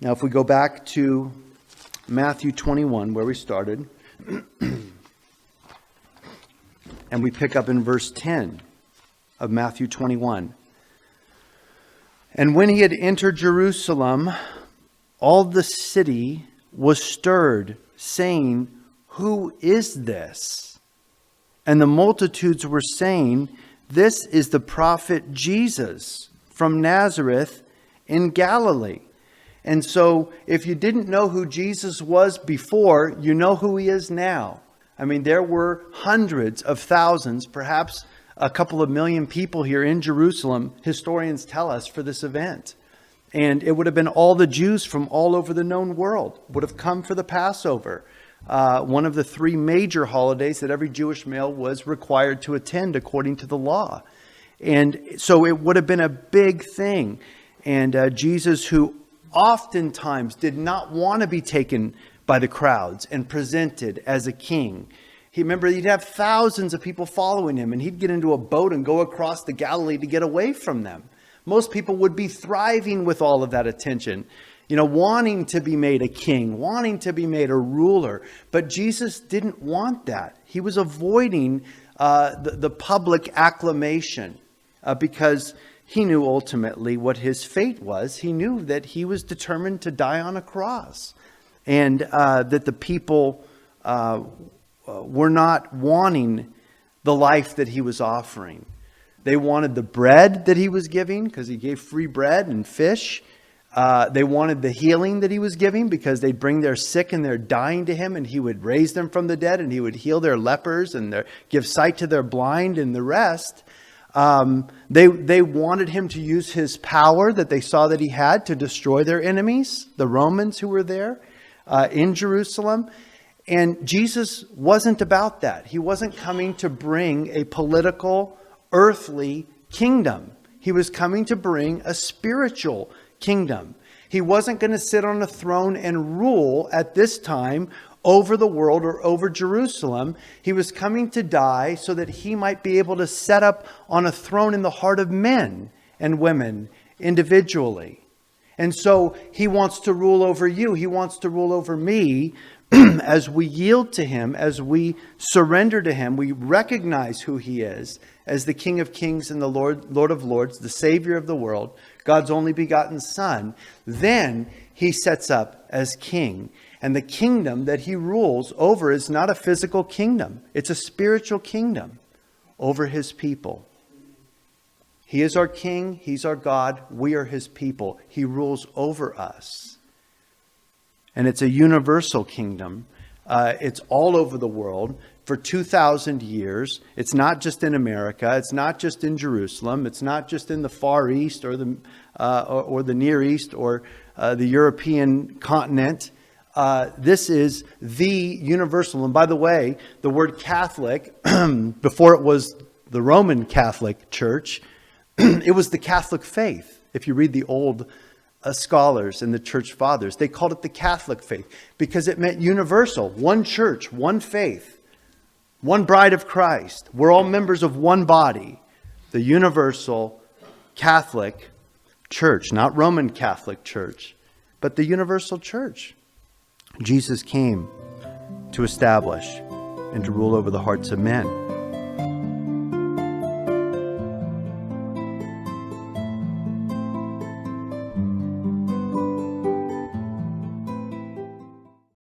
Now, if we go back to Matthew 21, where we started, and we pick up in verse 10 of Matthew 21. And when he had entered Jerusalem, all the city was stirred, saying, "Who is this?" And the multitudes were saying, "This is the prophet Jesus from Nazareth in Galilee." And so if you didn't know who Jesus was before, you know who he is now. I mean, there were hundreds of thousands, perhaps a couple of million people here in Jerusalem, historians tell us, for this event. And it would have been all the Jews from all over the known world would have come for the Passover, one of the three major holidays that every Jewish male was required to attend according to the law. And so it would have been a big thing. And Jesus, who oftentimes did not want to be taken by the crowds and presented as a king. He'd have thousands of people following him, and he'd get into a boat and go across the Galilee to get away from them. Most people would be thriving with all of that attention, wanting to be made a king, wanting to be made a ruler. But Jesus didn't want that. He was avoiding the public acclamation because he knew ultimately what his fate was. He knew that he was determined to die on a cross, and that the people were not wanting the life that he was offering. They wanted the bread that he was giving because he gave free bread and fish. They wanted the healing that he was giving because they'd bring their sick and their dying to him, and he would raise them from the dead, and he would heal their lepers and give sight to their blind and the rest. They wanted him to use his power that they saw that he had to destroy their enemies, the Romans who were there in Jerusalem. And Jesus wasn't about that. He wasn't coming to bring a political, earthly kingdom. He was coming to bring a spiritual kingdom. He wasn't going to sit on a throne and rule at this time over the world or over Jerusalem. He was coming to die so that he might be able to set up on a throne in the heart of men and women individually. And so he wants to rule over you. He wants to rule over me. As we yield to him, as we surrender to him, we recognize who he is as the King of Kings and the Lord of Lords, the Savior of the world, God's only begotten Son. Then he sets up as king. And the kingdom that he rules over is not a physical kingdom. It's a spiritual kingdom over his people. He is our king. He's our God. We are his people. He rules over us. And it's a universal kingdom. It's all over the world for 2,000 years. It's not just in America. It's not just in Jerusalem. It's not just in the Far East or the Near East or the European continent. This is the universal. And by the way, the word Catholic, before it was the Roman Catholic Church, it was the Catholic faith. If you read the old scholars and the church fathers, they called it the Catholic faith because it meant universal, one church, one faith, one bride of Christ. We're all members of one body, the universal Catholic Church, not Roman Catholic Church, but the universal church. Jesus came to establish and to rule over the hearts of men.